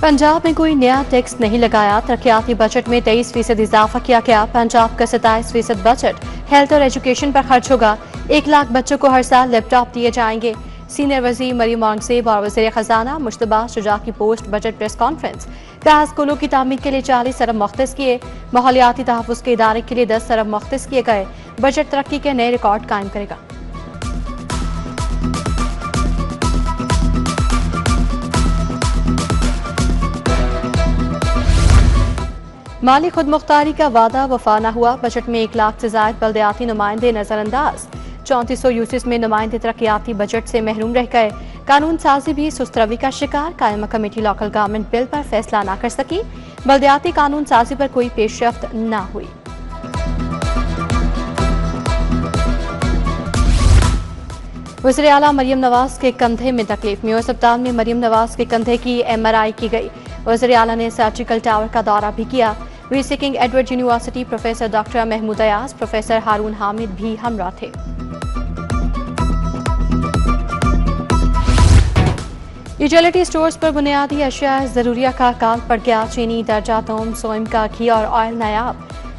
पंजाब में कोई नया टैक्स नहीं लगाया। तरक्याती बजट में 23% इजाफा किया गया। पंजाब का 27% बजट हेल्थ और एजुकेशन पर खर्च होगा। 1 लाख बच्चों को हर साल लैपटॉप दिए जाएंगे। सीनियर वजीर मरियम औरंगजेब और वजीर खजाना मुश्तबा शुजा की पोस्ट बजट प्रेस कॉन्फ्रेंस। कहा स्कूलों की तामीर के लिए 40 अरब मुख्तस किए। माहौलियाती तहफ़्फ़ुज़ के इदारे के लिए 10 अरब मुख्तस किए गए। बजट तरक्की के नए रिकॉर्ड कायम करेगा। माली खुद मुख्तारी का वादा वफा न हुआ। बजट में 1 लाख से ज्यादा बल्दियाती नुमाइंदे नजरअंदाज। 3400 यूसिस में नुमाइंदे तरक्याती बजट से महरूम रह गए। कानून साजी भी सुस्त रवि का शिकार। कायमा कमेटी लोकल गवर्नमेंट बिल पर फैसला न कर सकी। बल्दियाती कानून साजी पर कोई पेशरफ्त न हुई। वज़ीर आला मरियम नवाज के कंधे में तकलीफ। मेयो अस्पताल में मरियम नवाज के कंधे की MRI की गई। वज़ीर आला ने सर्जिकल टावर का दौरा भी किया। रीसिकिंग Edward university professor doctor Mahmood Ayaz, professor Haroon Hamid भी हमरा थे। यूटिलिटी स्टोर्स पर बुनियादी अशिया जरूरिया का अकाल पड़ गया। चीनी, दर्जा तोम, सोइम का घी और ऑयल नायाब।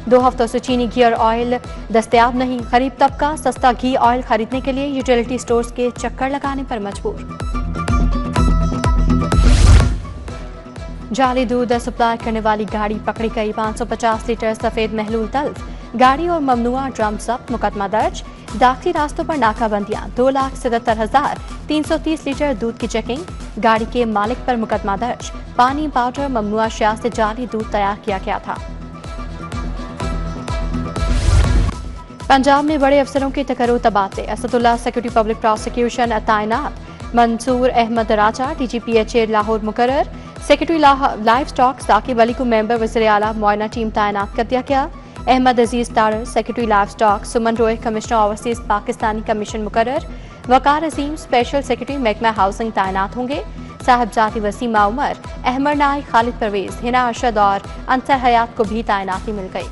2 हफ्तों से चीनी, घी और ऑयल दस्तयाब नहीं। गरीब तबका सस्ता घी ऑयल खरीदने के लिए यूटिलिटी स्टोर्स के चक्कर लगाने पर मजबूर। जाली दूध सप्लाई करने वाली गाड़ी पकड़ी गई। 550 लीटर सफेद महलूल तल्फ। गाड़ी और ममनुआ ड्रम जब्त। मुकदमा दर्ज। दाखिली रास्तों पर नाकाबंदियां। 2,77,330 लीटर दूध की चेकिंग। गाड़ी के मालिक पर मुकदमा दर्ज। पानी, पाउडर, ममनुआ अशिया से जाली दूध तैयार किया गया था। पंजाब में बड़े अफसरों के तकर्रुर तबादले। असदुल्ला सेक्रेटरी पब्लिक प्रोसिक्यूशन तैनात। मंसूर अहमद राजा DGPH लाहौर मुकर्रर। Secretary live stock Saqib Ali को मेंबर वज़ीर आला मुआयना टीम तैनात कर दिया गया। अहमद अजीज तारर सेक्रेटरी लाइव स्टॉक। सुमन रोय कमिश्नर ओवरसीज पाकिस्तानी कमीशन मुकर्रर। वकार अजीम स्पेशल सेक्रेटरी महकमा हाउसिंग तैनात होंगे। साहिबजादी वसीमा उमर, अहमद नाई, खालिद परवेज, हिना अरशद और अंसर हयात को भी तैनाती मिल गई।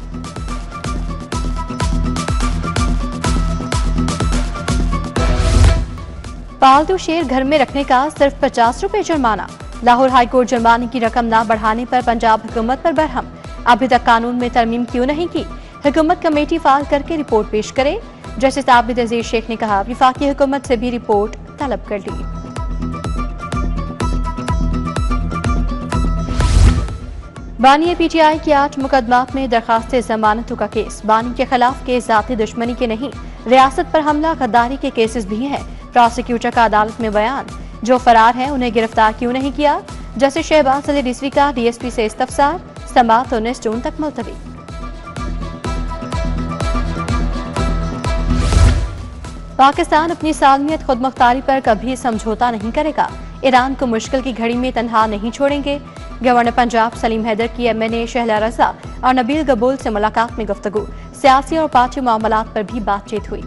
पालतू शेर घर में रखने का सिर्फ 50 रुपए जुर्माना। लाहौर हाईकोर्ट जुर्माने की रकम न बढ़ाने पर पंजाब हुकूमत पर बरहम। अभी तक कानून में तरमीम क्यों नहीं की? हुकूमत कमेटी फाइल करके रिपोर्ट पेश करे। जस्टिस आबिद अजीज शेख ने कहा विफाकी हुकूमत से भी रिपोर्ट तलब कर ली। बानी PTI की 8 मुकदमात में दरखास्त जमानतों का केस। बानी के खिलाफ केस जाती दुश्मनी के नहीं, रियासत पर हमला गद्दारी के केसेस भी हैं। प्रोसिक्यूटर का अदालत में बयान। जो फरार हैं उन्हें गिरफ्तार क्यों नहीं किया? जस्टिस शहबाज अली रिजवी का DSP से इस्तफसार। समाअत 19 जून तक मुलतवी। पाकिस्तान अपनी सालमियत खुद मुख्तारी पर कभी समझौता नहीं करेगा। ईरान को मुश्किल की घड़ी में तन्हा नहीं छोड़ेंगे। गवर्नर पंजाब सलीम हैदर की MNA शहला रजा और नबील गबूल से मुलाकात में गुफ्तगू। सियासी और पार्टी मामलात पर भी बातचीत हुई।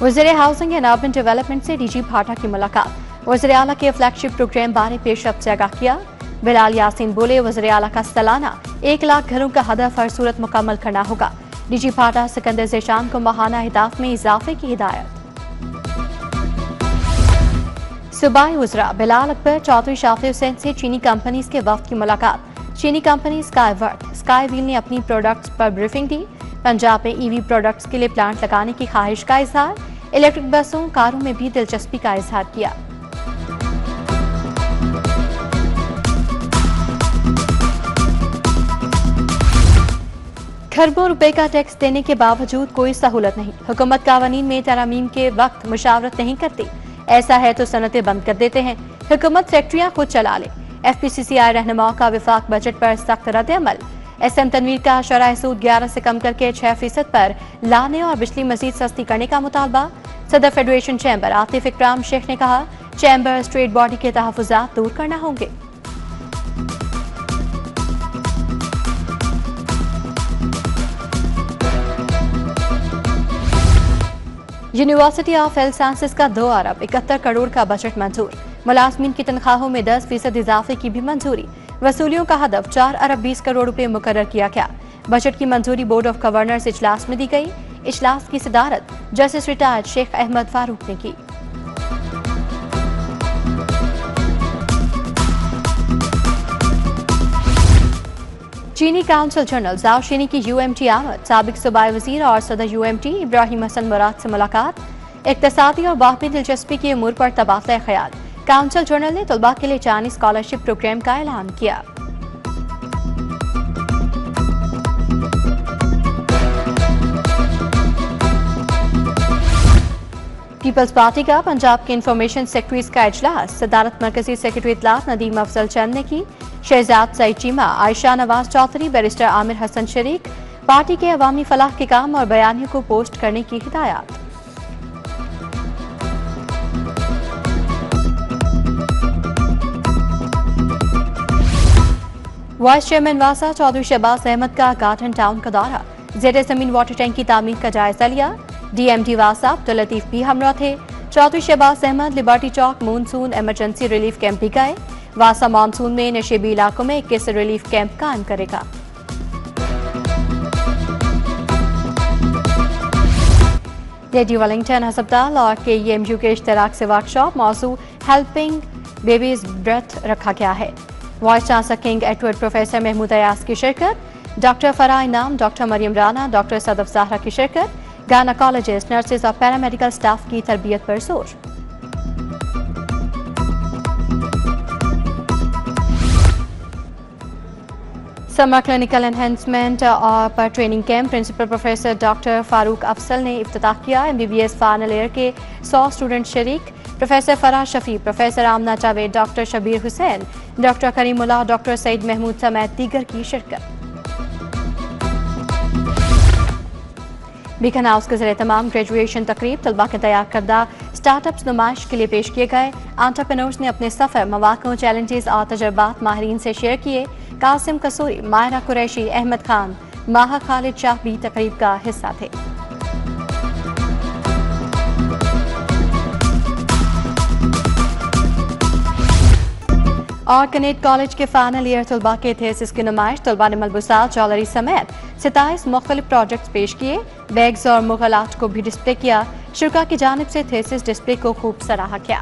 वज़ीर हाउसिंग एंड अर्बन डेवलपमेंट से DG भाटा की मुलाकात। वज़ीर आला के फ्लैगशिप प्रोग्राम बारे पेशरफ्त से आगाह किया। बिलाल यासीन बोले वज़ीर आला का सालाना 1 लाख घरों का हदफ हर सूरत मुकम्मल करना होगा। DG भाटा सिकंदर ज़ेशान को माहाना अहदाफ में इजाफे की हिदायत। सूबाई वज़रा बिलाल अकबर, चौधरी शाफी हुसैन से चीनी कंपनीज के वफ्द की मुलाकात। चीनी कंपनी स्काई व्हील ने अपनी प्रोडक्ट्स पर ब्रीफिंग दी। पंजाब में EV प्रोडक्ट्स के लिए प्लांट लगाने की ख्वाहिश का इजहार। इलेक्ट्रिक बसों, कारों में भी दिलचस्पी का इजहार किया। खरबों रुपए का टैक्स देने के बावजूद कोई सहूलत नहीं। हुकूमत कानून में तरमीम के वक्त मुशावरत नहीं करती। ऐसा है तो सनतें बंद कर देते हैं। हुकूमत फैक्ट्रियां खुद चला ले। FPCCI रहनुमाओं का विफाक बजट पर सख्त रद्द-ए-अमल। SM तनवीर का शरह सूद 11 से कम करके 6% पर लाने और बिजली मजीद सस्ती करने का मुतालबा। सदर फेडरेशन चैम्बर आतिफ इकराम शेख ने कहा चैम्बर स्ट्रेट बॉडी के तहफ़्फ़ुज़ात दूर करना होंगे। यूनिवर्सिटी ऑफ हेल्थ साइंसेज का 2 अरब 71 करोड़ का बजट मंजूर। मुलाजमीन की तनख्वाहों में 10% इजाफे की भी मंजूरी। वसूलियों का हदफ 4 अरब 20 करोड़ रुपए मुकर्रर किया गया। बजट की मंजूरी बोर्ड ऑफ गवर्नर्स इजलास में दी गई। इजलास की सदारत जस्टिस रिटायर्ड शेख अहमद फारूक ने की। चीनी काउंसिल जनरल जाओ चीनी की UMT आमद, साबिक सूबाई वजीर और सदर UMT इब्राहिम हसन मुराद से मुलाकात, इक्तसादी और बाहमी दिलचस्पी के उमूर पर तबादला ख्याल। काउंसिल जनरल ने तलबा के लिए चाइनीज स्कॉलरशिप प्रोग्राम का ऐलान किया। पीपल्स पार्टी का पंजाब के इंफॉर्मेशन सेक्रेटरीज का इजलास, सदारत मरकजी सेक्रेटरी इतलात नदीम अफजल चंद ने की। शहजाद सईद चीमा, आयशा नवाज चौधरी, बैरिस्टर आमिर हसन शरीक। पार्टी के अवामी फलाह के काम और बयानियों को पोस्ट करने की हिदायत। वाइस चेयरमैन वासा चौधरी शहबाज अहमद का गार्डन टाउन का दौरा, जेर जमीन वाटर टैंक की तामीर का जायजा लिया। DMD वासा अब्दुल लतीफ भी हमरा थे। चौधरी शहबाज अहमद लिबर्टी चौक मानसून इमरजेंसी रिलीफ कैंप भी गए। वासा मानसून में नशेबी इलाकों में 21 रिलीफ कैंप कायम करेगा। लेडी वेलिंगटन अस्पताल और KEMU के इश्तराक से वर्कशॉप मौजू हेल्पिंग बेबीज ब्रेथ रखा गया है। Vice chancellor King Edward professor Mahmood Ayaz की शिरकत, doctor Farah Inam, doctor Maryam Rana, doctor Sadaf Zahra की शिरकत। गायनोकोलॉजिस्ट, नर्सेज और पैरामेडिकल स्टाफ की तरबियत पर जोर। समर क्लिनिकल एनहेंसमेंट और पर training camp principal professor doctor Farooq Afzal ने इफ्तिताह किया। MBBS फाइनल ईयर के 100 स्टूडेंट शरीक। Professor Farah Shafi, professor Amna Javed, doctor Shabbir Hussain, doctor Karimullah, doctor Saeed Mahmood समेत दीगर की शिरकत। बीकन हाउस के ज़रिए तमाम ग्रेजुएशन तकरीब तलबा के तैयार करदा स्टार्टअप्स नुमाइश के लिए पेश किए गए। एंटरप्रेन्योर्स ने अपने सफ़र, मौक़ों, चैलेंजेस और तजर्बात माहिरीन से शेयर किए। कासिम कसूरी, माहिरा कुरैशी, अहमद खान, माहा खालिद शाह भी तकरीब का हिस्सा थे। और कनेट कॉलेज के फाइनल ईयर तलबा के थेसिस की नुमाइश, तलबा ने मलबूसात, ज्वेलरी समेत 27 मुख्तलिफ प्रोजेक्ट्स पेश किए। बैग्स और मुगल आर्ट को भी डिस्प्ले किया। शुरा की जानिब से थेसिस डिस्प्ले को खूब सराहा गया।